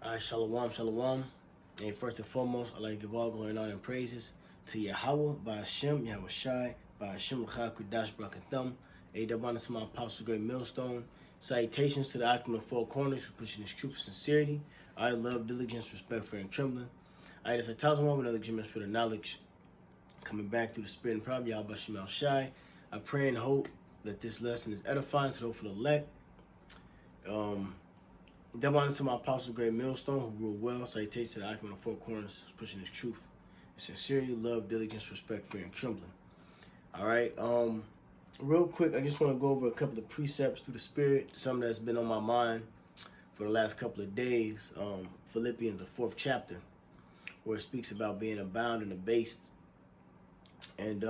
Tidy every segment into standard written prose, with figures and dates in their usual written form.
All right, shalom, shalom. And first and foremost, I'd like to give all glory and honor and praises to Yahweh, by Hashem, Yahweh Shai, by Hashem, L'chai, Kudash, Brakathum, a double to my apostle, great millstone. Salutations to the Akim of Four Corners for pushing this truth with sincerity. I love diligence, respect, fear, and trembling. I just 1,000 with another Jimmins for the knowledge, coming back through the spirit and power, Yahweh Shai Shai. I pray and hope that this lesson is edifying to the hopeful elect. Double honor to my apostle, great millstone, who ruled well. Salutations to the Akim of Four Corners, pushing his truth and sincerity, love, diligence, respect, fear, and trembling. All right. Real quick, I just want to go over a couple of precepts through the spirit, something that's been on my mind for the last couple of days. Philippians, the 4th chapter, where it speaks about being abound and abased. And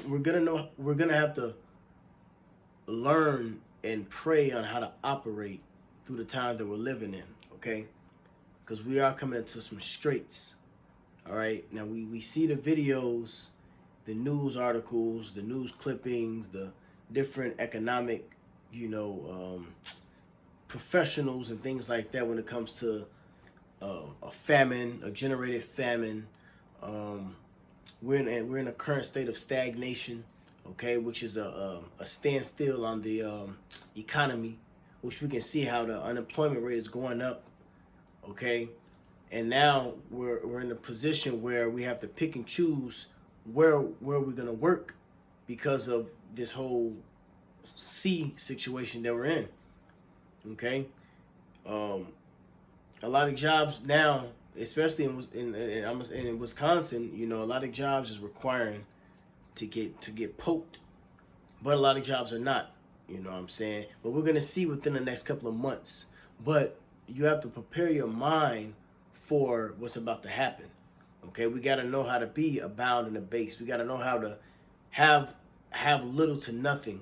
we're gonna have to learn and pray on how to operate through the time that we're living in, okay? Because we are coming into some straits, all right? Now, we see the videos, the news articles, the news clippings, the different economic, professionals and things like that when it comes to a famine, a generated famine. We're in a current state of stagnation, okay, which is a standstill on the economy, which we can see how the unemployment rate is going up, okay? And now we're in a position where we have to pick and choose where we're going to work because of this whole sea situation that we're in, okay? A lot of jobs now, especially in Wisconsin, a lot of jobs is requiring to get poked, but a lot of jobs are not. You know what I'm saying? But we're going to see within the next couple of months. But you have to prepare your mind for what's about to happen. Okay? We got to know how to be abound and abased. We got to know how to have little to nothing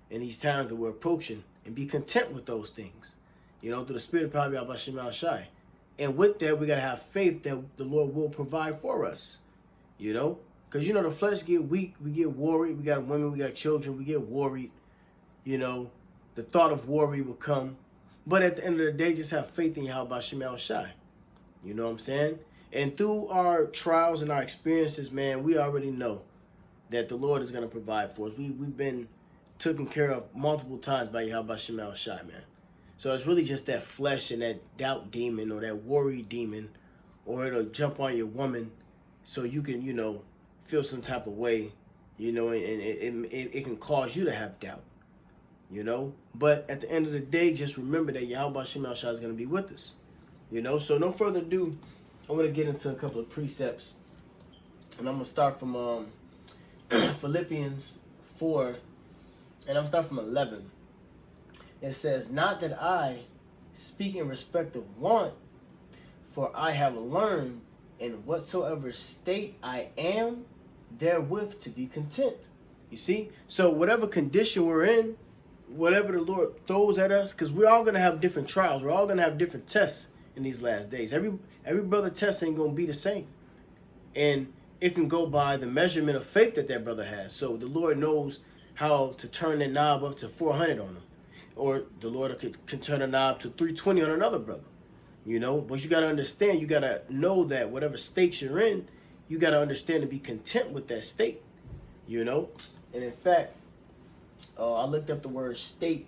in these times that we're approaching and be content with those things. Through the spirit of power, Yahweh Shai Shai. And with that, we got to have faith that the Lord will provide for us. Because, the flesh get weak. We get worried. We got women. We got children. We get worried. The thought of worry will come. But at the end of the day, just have faith in Yahweh Shai Shai. You know what I'm saying? And through our trials and our experiences, man, we already know that the Lord is going to provide for us. We've been taken care of multiple times by Yahweh Shai Shai, man. So it's really just that flesh and that doubt demon or that worry demon, or it'll jump on your woman so you can, feel some type of way, and it can cause you to have doubt. But at the end of the day, just remember that Yahweh Shai Shai is going to be with us. So no further ado, I'm going to get into a couple of precepts. And I'm going to start from Philippians 4, and I'm going to start from 11. It says, "Not that I speak in respect of want, for I have learned in whatsoever state I am, therewith to be content." You see? So whatever condition we're in, whatever the Lord throws at us, because we're all going to have different trials. We're all going to have different tests in these last days. Every brother test ain't going to be the same. And it can go by the measurement of faith that brother has. So the Lord knows how to turn that knob up to 400 on him. Or the Lord can turn a knob to 320 on another brother. But you got to understand, you got to know that whatever state you're in, you got to understand and be content with that state. And in fact, I looked up the word state,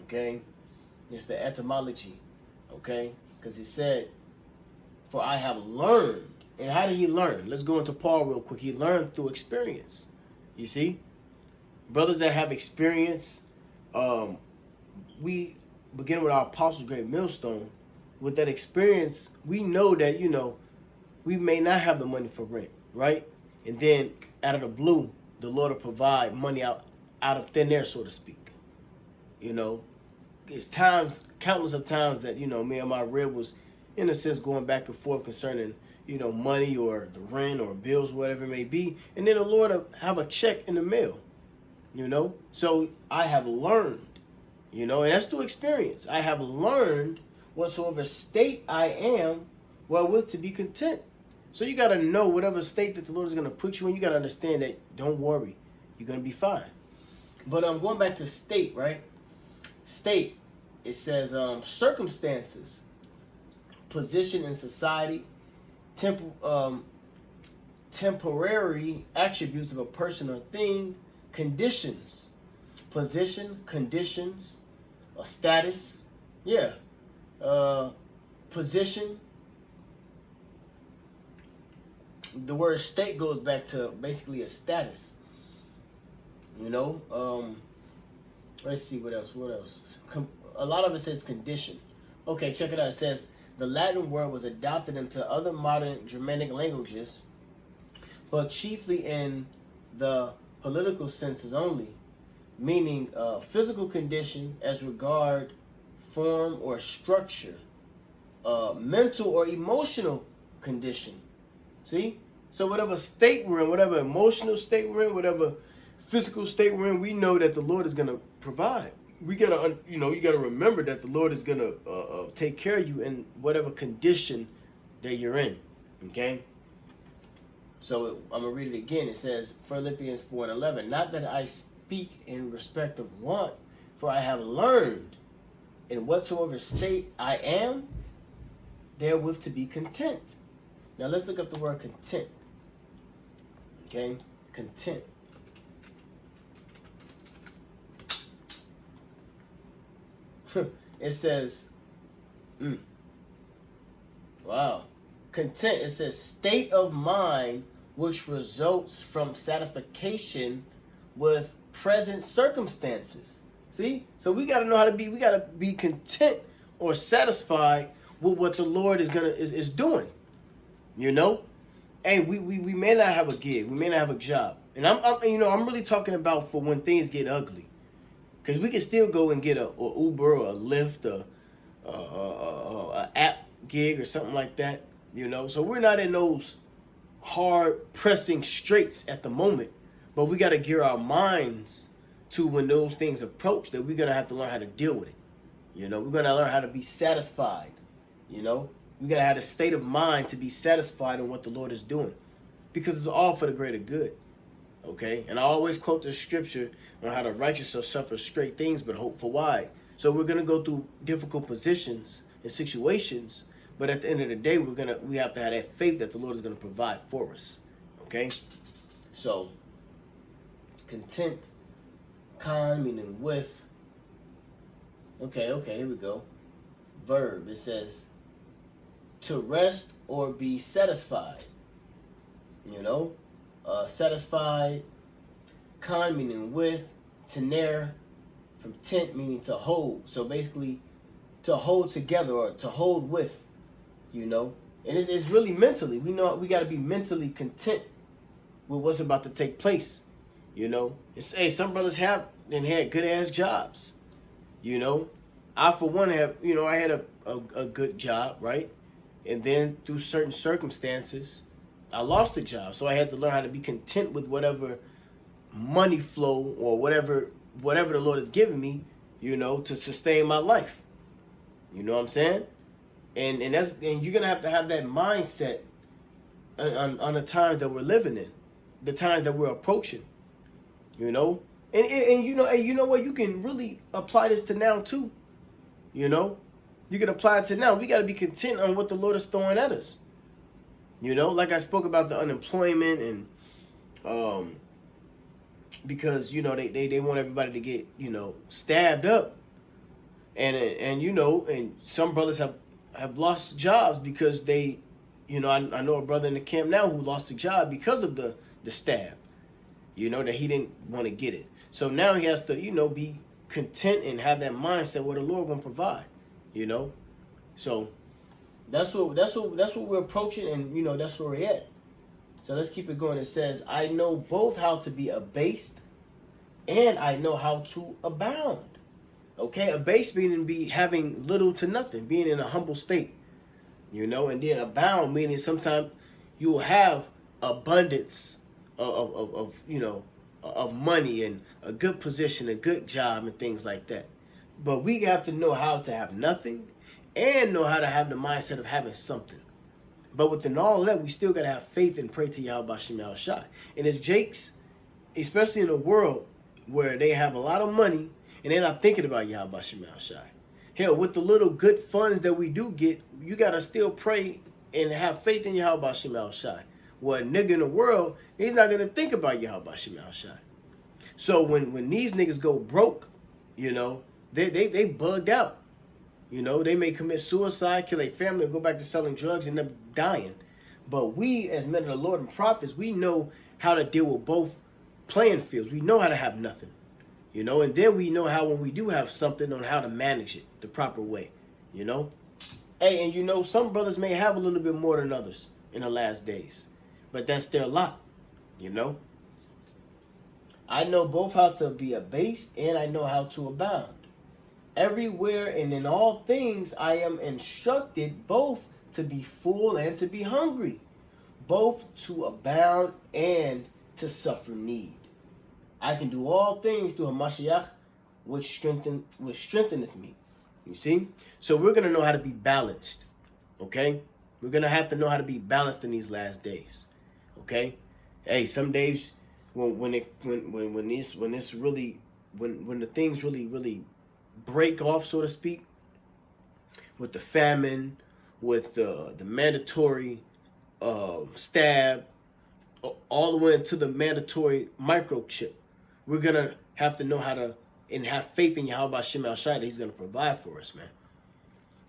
okay? It's the etymology, okay? Because it said, "For I have learned." And how did he learn? Let's go into Paul real quick. He learned through experience. You see? Brothers that have experience, we begin with our apostle, great millstone. With that experience, we know that, we may not have the money for rent, right? And then out of the blue, the Lord will provide money out of thin air, so to speak. It's countless of times that, me and my rib was, in a sense, going back and forth concerning, money or the rent or bills, whatever it may be. And then the Lord will have a check in the mail, So I have learned, and that's through experience. I have learned whatsoever state I am, wherewith to be content. So you got to know whatever state that the Lord is going to put you in, you got to understand that don't worry. You're going to be fine. But I'm going back to state, right? State. it says circumstances, position in society, temporary attributes of a person or thing, conditions, position, conditions, a status, yeah, position. The word state goes back to basically a status. You know, let's see what else. What else? A lot of it says condition. Okay, check it out. It says the Latin word was adopted into other modern Germanic languages, but chiefly in the political senses only, meaning physical condition as regard form or structure, mental or emotional condition. See? So whatever state we're in, whatever emotional state we're in, whatever physical state we're in, we know that the Lord is going to provide. We got to, you got to remember that the Lord is going to take care of you in whatever condition that you're in. Okay? So I'm going to read it again. It says, Philippians 4:11, not that I speak in respect of want, for I have learned in whatsoever state I am, therewith to be content. Now let's look up the word content. Okay? Content. It says, wow. Content, it says state of mind which results from satisfaction with present circumstances. See? So we got to know how to be, we got to be content or satisfied with what the Lord is doing. You know? Hey, we may not have a gig, we may not have a job. And I'm really talking about for when things get ugly. Because we can still go and get a Uber or a Lyft or a app gig or something like that, So we're not in those hard pressing straits at the moment, but we got to gear our minds to when those things approach that we're going to have to learn how to deal with it. We're going to learn how to be satisfied. We got to have a state of mind to be satisfied in what the Lord is doing, because it's all for the greater good. Okay, and I always quote the scripture on how the righteous shall suffer straight things, but hope for wide. So we're gonna go through difficult positions and situations, but at the end of the day, we have to have that faith that the Lord is gonna provide for us. Okay, so content, con meaning with. Okay, here we go. Verb. It says to rest or be satisfied. Satisfied, con meaning with, tener from tent meaning to hold. So basically to hold together or to hold with, and it's really mentally. We know we got to be mentally content with what's about to take place. Some brothers had good ass jobs. I for one have, I had a good job, right? And then through certain circumstances, I lost a job, so I had to learn how to be content with whatever money flow or whatever the Lord has given me, to sustain my life. You know what I'm saying? And you're gonna have to have that mindset on the times that we're living in, the times that we're approaching. And you know what? You can really apply this to now too. You can apply it to now. We got to be content on what the Lord is throwing at us. Like I spoke about the unemployment and because they want everybody to get stabbed up, and some brothers have lost jobs because they I know a brother in the camp now who lost a job because of the stab, that he didn't want to get it. So now he has to be content and have that mindset where the Lord will provide. So that's what we're approaching, and that's where we're at. So let's keep it going. It says, I know both how to be abased and I know how to abound. Okay, abased meaning be having little to nothing, being in a humble state. And then abound meaning sometimes you will have abundance of money and a good position, a good job and things like that. But we have to know how to have nothing and know how to have the mindset of having something. But within all that, we still got to have faith and pray to Yahweh Shem Shai. And it's Jakes, especially in a world where they have a lot of money and they're not thinking about Yahweh Shem Shai. Hell, with the little good funds that we do get, you got to still pray and have faith in Yahweh Shemel Shai. Well, a nigga in the world, he's not going to think about Yahweh Shemel Shai. So when these niggas go broke, you know, they bugged out. You know, they may commit suicide, kill their family, or go back to selling drugs and end up dying. But we, as men of the Lord and prophets, we know how to deal with both playing fields. We know how to have nothing. You know, and then we know how, when we do have something, on how to manage it the proper way, you know. Hey, and you know, some brothers may have a little bit more than others in the last days, but that's their lot, you know. I know both how to be abased and I know how to abound. Everywhere and in all things I am instructed both to be full and to be hungry, both to abound and to suffer need. I can do all things through Hamashiach, which strengtheneth me. You see? So we're going to know how to be balanced. Okay? We're going to have to know how to be balanced in these last days. Okay? Hey, some days when the things really break off, so to speak, with the famine, with the mandatory stab, all the way into the mandatory microchip, we're going to have to know how to, and have faith in Yahweh Shemel Shai that he's going to provide for us, man.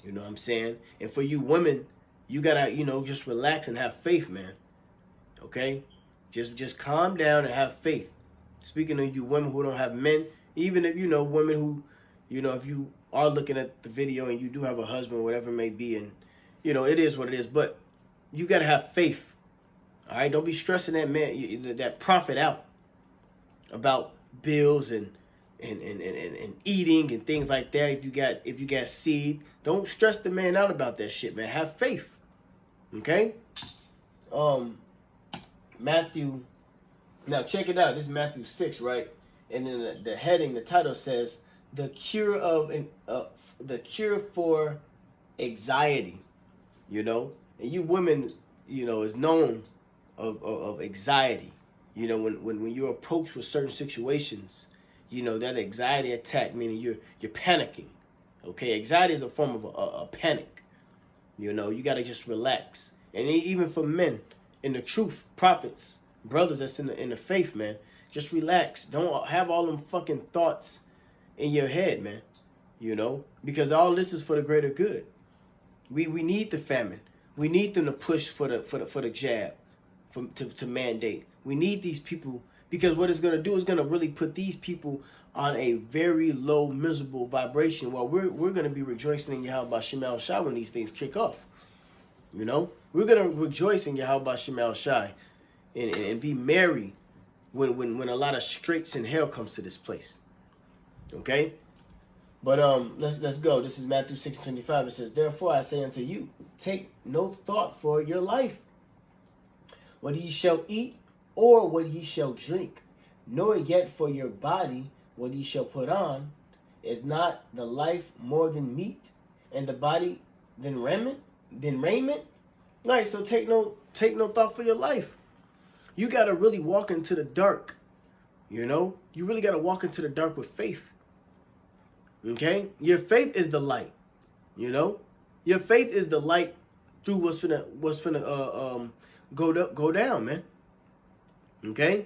You know what I'm saying? And for you women, you got to, you know, just relax and have faith, man. Okay? Just calm down and have faith. Speaking of you women who don't have men, even if, you know, women who, you know, if you are looking at the video and you do have a husband, whatever it may be, and, you know, it is what it is, but you got to have faith. All right? Don't be stressing that man, that prophet out about bills and eating and things like that. If you got seed, don't stress the man out about that shit, man. Have faith. Okay? Matthew, now check it out. This is Matthew 6, right? And then the heading, the title says the cure for anxiety. You know, and you women, you know, is known of anxiety. You know, when you're approached with certain situations, you know, that anxiety attack, meaning you're panicking. Okay, anxiety is a form of a panic. You know, you got to just relax. And even for men in the truth, prophets, brothers that's in the faith, man, just relax. Don't have all them fucking thoughts in your head, man. You know, because all this is for the greater good. We need the famine. We need them to push for the jab, to mandate. We need these people, because what it's going to do is going to really put these people on a very low, miserable vibration, while we're going to be rejoicing in Yahweh Shemel Shai when these things kick off. You know, we're going to rejoice in Yahweh Shemel Shai and be merry when a lot of straits and hell comes to this place. Okay? But let's go. This is Matthew 6:25. It says, therefore I say unto you, take no thought for your life, what ye shall eat, or what ye shall drink, nor yet for your body what ye shall put on. Is not the life more than meat, and the body than raiment? Right, so take no thought for your life. You got to really walk into the dark. You know, you really got to walk into the dark with faith. Okay, your faith is the light. You know, your faith is the light through what's finna go down, man. Okay,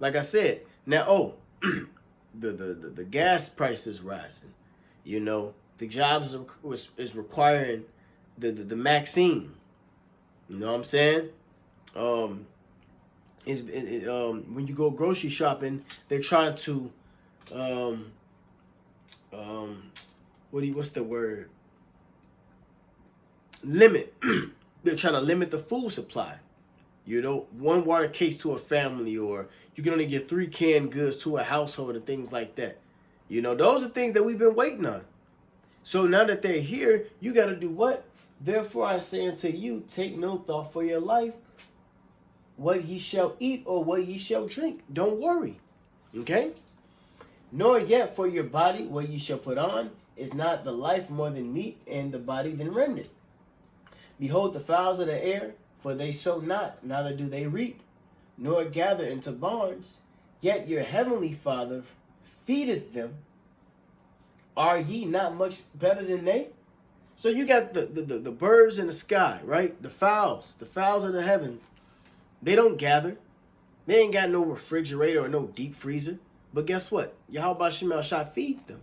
like I said, now the gas price is rising. You know, the jobs is requiring the vaccine. You know what I'm saying? When you go grocery shopping, they're trying to what's the word? Limit. They're trying to limit the food supply. You know, one water case to a family, or you can only get 3 canned goods to a household and things like that. You know, those are things that we've been waiting on. So now that they're here, you got to do what? Therefore I say unto you, take no thought for your life, what ye shall eat or what ye shall drink. Don't worry. Okay? Nor yet for your body what ye shall put on. Is not the life more than meat, and the body than raiment? Behold the fowls of the air, for they sow not, neither do they reap, nor gather into barns, yet your heavenly Father feedeth them. Are ye not much better than they? So you got the birds in the sky, right? The fowls of the heaven. They don't gather. They ain't got no refrigerator or no deep freezer. But guess what? Yahweh Shemel Shai feeds them.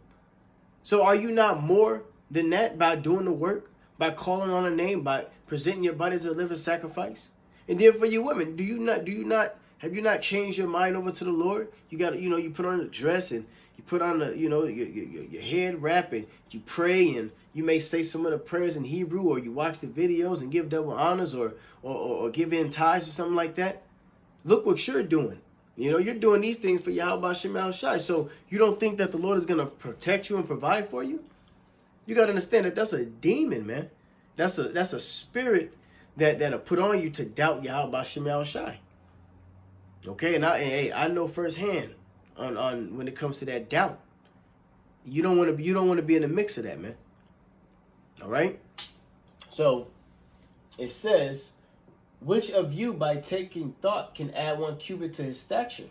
So are you not more than that by doing the work, by calling on a name, by presenting your body as a living sacrifice? And then for you women, have you not changed your mind over to the Lord? You got, you put on a dress and you put on the, your head wrap and you pray and you may say some of the prayers in Hebrew, or you watch the videos and give double honors or give in tithes or something like that. Look what you're doing. You're doing these things for Yahweh Shemel Shai. So you don't think that the Lord is going to protect you and provide for you? You got to understand that that's a demon, man. That's a spirit that'll put on you to doubt Yahweh Shemel Shai. Okay, and I know firsthand on when it comes to that doubt. You don't want to be in the mix of that, man. All right? So it says, which of you by taking thought can add 1 cubit to his stature?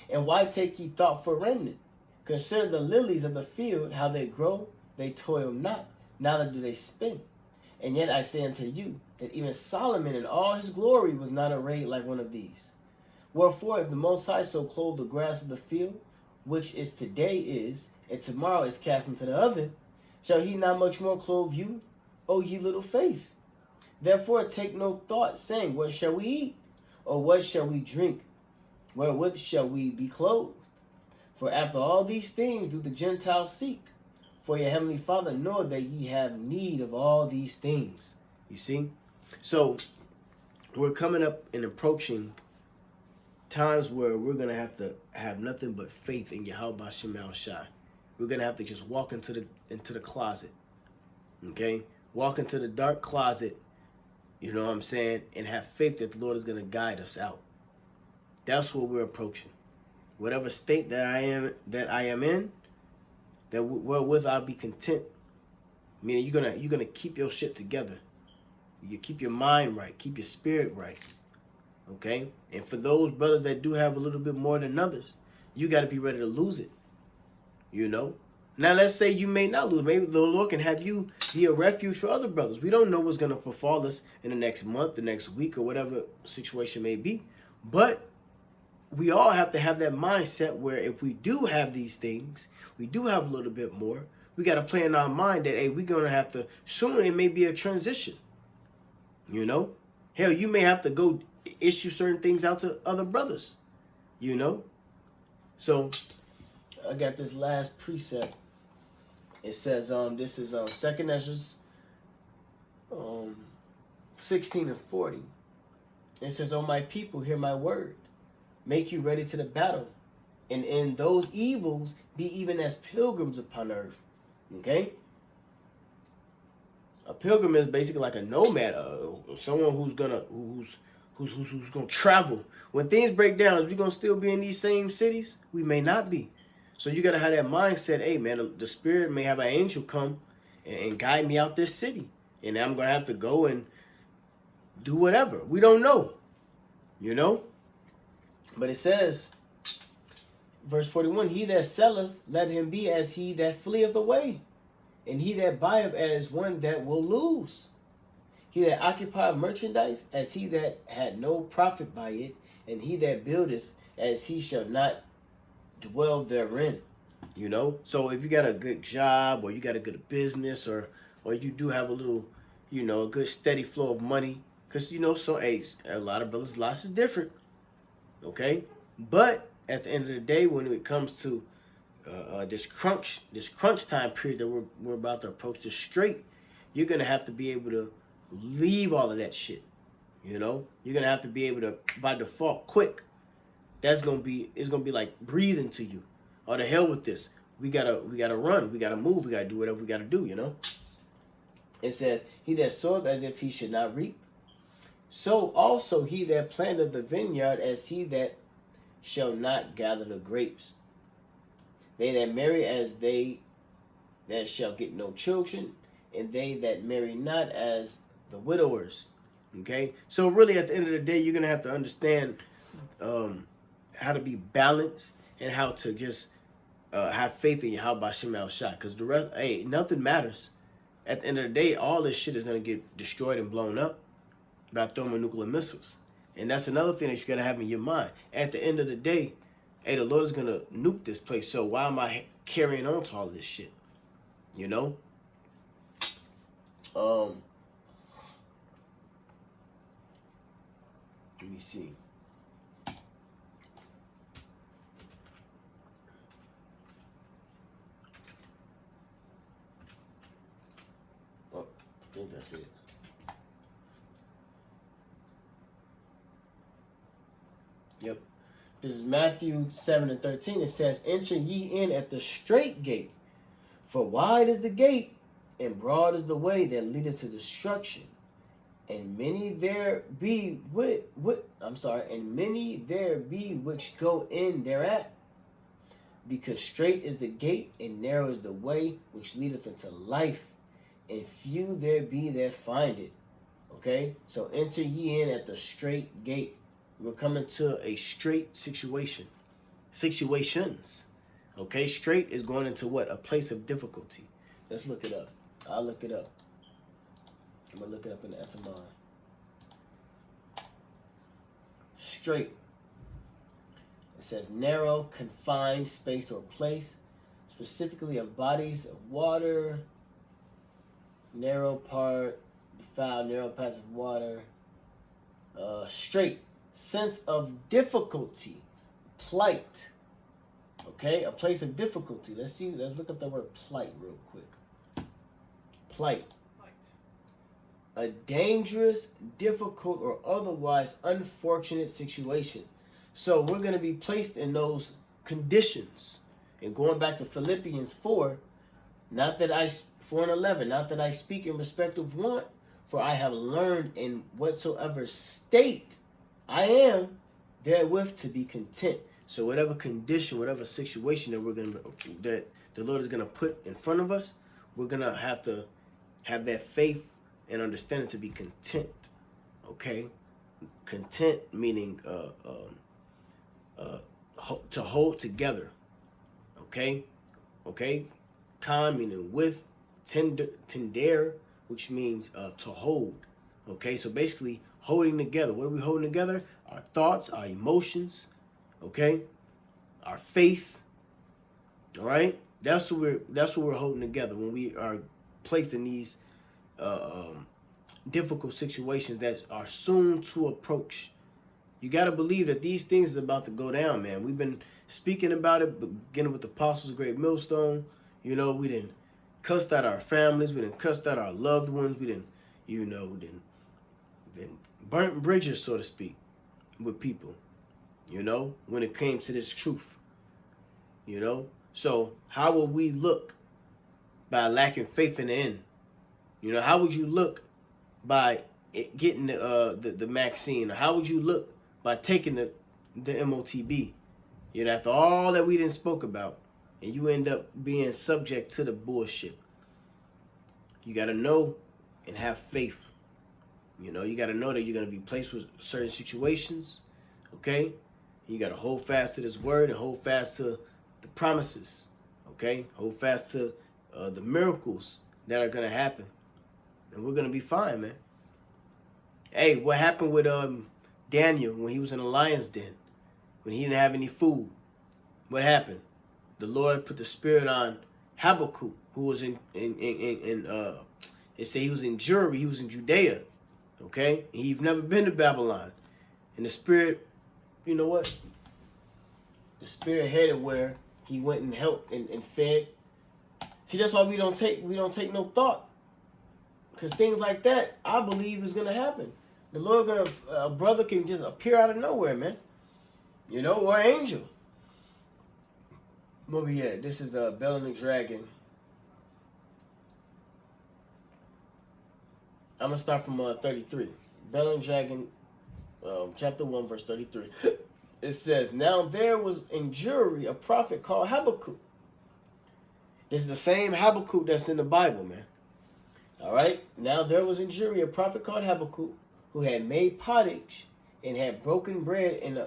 And why take ye thought for remnant? Consider the lilies of the field, how they grow, they toil not, neither do they spin. And yet I say unto you, that even Solomon in all his glory was not arrayed like one of these. Wherefore, if the Most High so clothe the grass of the field, which is today is, and tomorrow is cast into the oven, shall he not much more clothe you, O ye little faith? Therefore take no thought, saying, what shall we eat? Or what shall we drink? Wherewith shall we be clothed? For after all these things do the Gentiles seek. For your heavenly Father knoweth that ye have need of all these things. You see? So we're coming up and approaching times where we're going to have nothing but faith in Yahweh Shemel Shai. We're going to have to just walk into the closet. Okay? Walk into the dark closet, you know what I'm saying, and have faith that the Lord is going to guide us out. That's what we're approaching. Whatever state that I am in, that wherewith I'll be content. Meaning you're gonna keep your shit together. You keep your mind right, keep your spirit right. Okay? And for those brothers that do have a little bit more than others, you got to be ready to lose it. Now let's say you may not lose. Maybe the Lord can have you be a refuge for other brothers. We don't know what's going to befall us in the next month, the next week, or whatever situation may be. But we all have to have that mindset where if we do have these things, we do have a little bit more, we got to play in our mind that, hey, we're going to have to, soon it may be a transition. Hell, you may have to go issue certain things out to other brothers. So I got this last precept. It says, this is 2nd Ezra 16 and 40. It says, O my people, hear my word. Make you ready to the battle. And in those evils, be even as pilgrims upon earth. Okay? A pilgrim is basically like a nomad, someone who's gonna travel. When things break down, is we gonna still be in these same cities? We may not be. So you gotta have that mindset. Hey, man, the Spirit may have an angel come and guide me out this city, and I'm gonna have to go and do whatever. We don't know, But it says, verse 41: He that selleth, let him be as he that fleeth away, and he that buyeth as one that will lose. He that occupieth merchandise, as he that had no profit by it, and he that buildeth, as he shall not dwell therein. So if you got a good job, or you got a good business, or you do have a little, a good steady flow of money, because a lot of brothers' loss is different. Okay, but at the end of the day, when it comes to this crunch time period that we're about to approach, this straight, you're gonna have to be able to leave all of that shit. You're gonna have to be able to, by default, quick. It's gonna be like breathing to you. Oh, the hell with this. We gotta run. We gotta move. We gotta do whatever we gotta do. It says, he that soweth as if he should not reap, so also he that planteth the vineyard as he that shall not gather the grapes. They that marry as they that shall get no children, and they that marry not as the widowers. Okay? So really at the end of the day, you're going to have to understand how to be balanced and how to just have faith in Yahweh Hashem El Shai, because the rest, hey, nothing matters. At the end of the day, all this shit is gonna get destroyed and blown up by thermonuclear missiles, and that's another thing that you gotta have in your mind. At the end of the day, hey, the Lord is gonna nuke this place. So why am I carrying on to all this shit? You know. Let me see. Oh, I think that's it. Yep. This is Matthew 7:13. It says, "Enter ye in at the straight gate, for wide is the gate, and broad is the way that leadeth to destruction, and many there be and many there be which go in thereat. Because straight is the gate, and narrow is the way which leadeth into life, and few there be that find it." Okay, so enter ye in at the straight gate. We're coming to a straight situation. Situations. Okay, straight is going into what? A place of difficulty. Let's look it up. I'll look it up. I'm going to look it up in the etymology. Straight. It says narrow, confined space or place, specifically of bodies of water, narrow part, defiled, narrow patch of water. Straight. Sense of difficulty, plight. Okay, a place of difficulty. Let's look up the word plight real quick. Plight. A dangerous, difficult, or otherwise unfortunate situation. So we're going to be placed in those conditions. And going back to Philippians 4, 4:11, not that I speak in respect of want, for I have learned in whatsoever state I am therewith to be content. So whatever condition, whatever situation that the Lord is gonna put in front of us, we're gonna have to have that faith and understanding to be content. Okay, content meaning to hold together. Okay, con meaning with, tender, which means to hold. Okay, so basically holding together. What are we holding together? Our thoughts, our emotions, okay, our faith. All right, that's what we're holding together when we are placed in these difficult situations that are soon to approach. You got to believe that these things is about to go down, man. We've been speaking about it, beginning with the Apostles' Great Millstone. You know, we didn't cussed out our families. We didn't cussed out our loved ones. We didn't, burnt bridges, so to speak, with people, when it came to this truth, So how will we look by lacking faith in the end? How would you look by getting the vaccine? Or how would you look by taking the MOTB? After all that we didn't spoke about, and you end up being subject to the bullshit. You got to know and have faith. You got to know that you're going to be placed with certain situations, okay? You got to hold fast to this word and hold fast to the promises, okay? Hold fast to the miracles that are going to happen. And we're going to be fine, man. Hey, what happened with Daniel when he was in the lion's den? When he didn't have any food? What happened? The Lord put the spirit on Habakkuk, who was it said he was in Jewry, he was in Judea. Okay? And he'd never been to Babylon. And the spirit, you know what? The spirit headed where he went and helped and fed. See, that's why we don't take no thought. Because things like that, I believe, is gonna happen. The Lord a brother can just appear out of nowhere, man. Or an angel. Where we at? This is Bell and the Dragon. I'm going to start from 33. Bell and Dragon, chapter 1, verse 33. It says, "Now there was in Jewry a prophet called Habakkuk." This is the same Habakkuk that's in the Bible, man. All right? "Now there was in Jewry a prophet called Habakkuk, who had made pottage and had broken bread in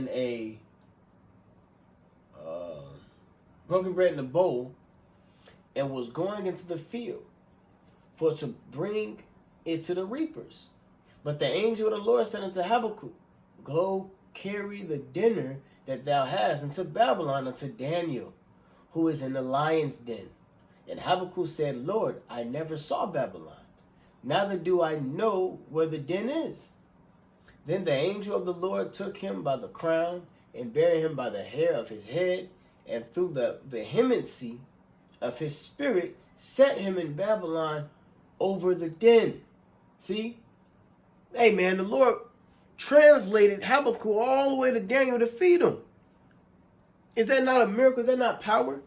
a broken bread in a bowl, and was going into the field for to bring it to the reapers. But the angel of the Lord said unto Habakkuk, Go carry the dinner that thou hast into Babylon unto Daniel, who is in the lion's den. And Habakkuk said, Lord, I never saw Babylon, neither do I know where the den is. Then the angel of the Lord took him by the crown, and bare him by the hair of his head, and through the vehemency of his spirit set him in Babylon over the den. See? Hey man, the Lord translated Habakkuk all the way to Daniel to feed him. Is that not a miracle? Is that not power?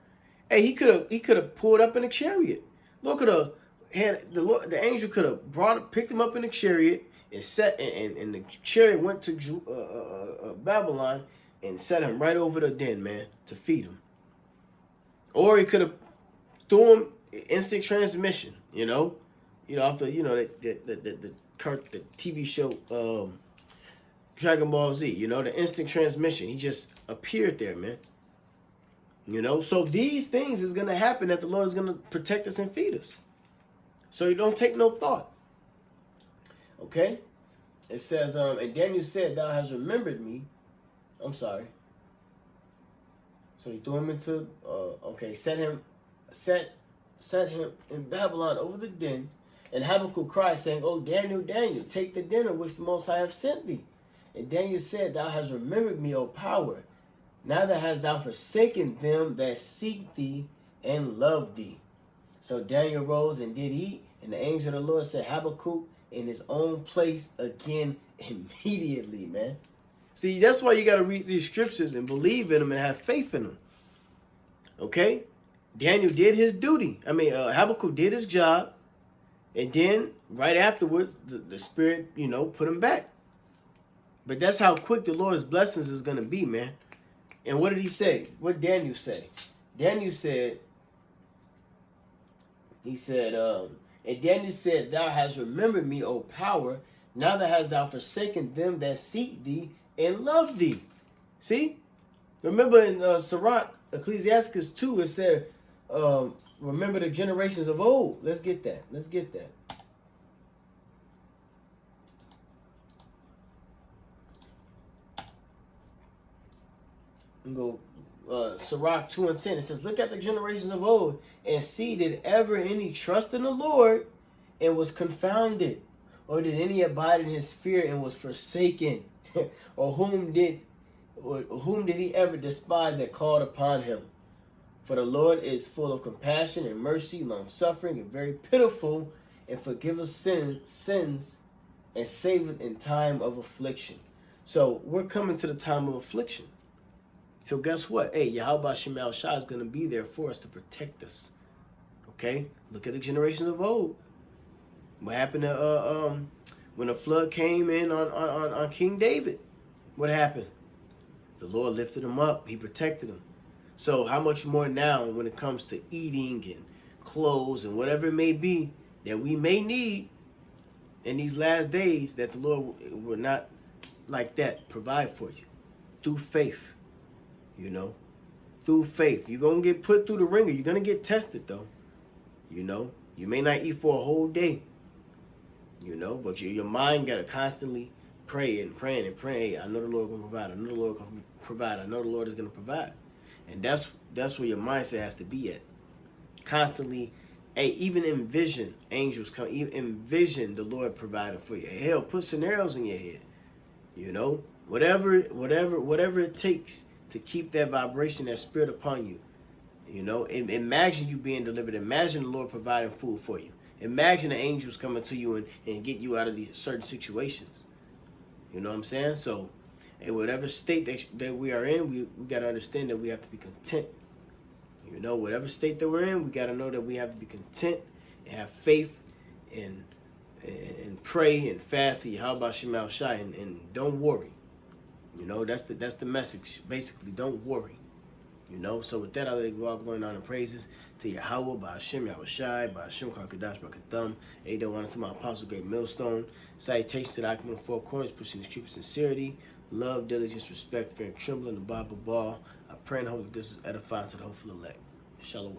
Hey, he could have pulled up in a chariot. Look at the angel could have picked him up in a chariot and and the chariot went to Babylon and set him right over the den, man, to feed him. Or he could have threw him instant transmission, after the TV show Dragon Ball Z, the instant transmission. He just appeared there, man. So these things is going to happen, that the Lord is going to protect us and feed us. So you don't take no thought. Okay? It says, and Daniel said, Thou hast remembered me. I'm sorry. So he threw him into, set him in Babylon over the den. And Habakkuk cried, saying, O Daniel, Daniel, take the dinner which the Most High have sent thee. And Daniel said, Thou hast remembered me, O power. Neither hast thou forsaken them that seek thee and love thee. So Daniel rose and did eat, and the angel of the Lord set Habakkuk in his own place again immediately, man. See, that's why you got to read these scriptures and believe in them and have faith in them. Okay? Daniel did his duty. Habakkuk did his job. And then, right afterwards, the Spirit, put him back. But that's how quick the Lord's blessings is going to be, man. And what did he say? What did Daniel say? Daniel said, and Daniel said, Thou hast remembered me, O power, neither hast thou forsaken them that seek thee and love thee. See? Remember in Sirach, Ecclesiasticus 2, it said, remember the generations of old. Let's get that. Go Sirach 2 and 10. It says, Look at the generations of old, and see, did ever any trust in the Lord and was confounded? Or did any abide in his fear and was forsaken? Or whom did he ever despise that called upon him? For the Lord is full of compassion and mercy, long-suffering, and very pitiful, and forgiveth sins, and saveth in time of affliction. So we're coming to the time of affliction. So guess what? Hey, Yahweh Shemel Shah is going to be there for us to protect us. Okay? Look at the generations of old. What happened to when the flood came in on King David? What happened? The Lord lifted him up. He protected him. So how much more now when it comes to eating and clothes and whatever it may be that we may need in these last days, that the Lord will not like that provide for you through faith. Through faith. You're going to get put through the ringer. You're going to get tested, though. You may not eat for a whole day. But your mind got to constantly pray and pray. Hey, I know the Lord going to provide. I know the Lord going to provide. I know the Lord is going to provide. And that's where your mindset has to be at. Constantly, even envision angels come. Even envision the Lord providing for you. Hell, put scenarios in your head. Whatever it takes to keep that vibration, that spirit upon you. Imagine you being delivered. Imagine the Lord providing food for you. Imagine the angels coming to you and get you out of these certain situations. You know what I'm saying? So, in whatever state that we are in, we got to understand that we have to be content. Whatever state that we're in, we got to know that we have to be content and have faith and pray and fast to Yahweh Shema Shai and don't worry. That's the message. Basically, don't worry. So with that, I'll let you go out going on in praises to Yahweh, by Hashem, Yahweh Shai, by Hashem, Kakadash, by Katham, Ada, to my apostle, great millstone. Salutations to the Ackman of 4 corners, pushing the truth of sincerity, love, diligence, respect, fear, and trembling, the Bible ball. I pray and hope that this is edifying to the hopeful elect. Shalom.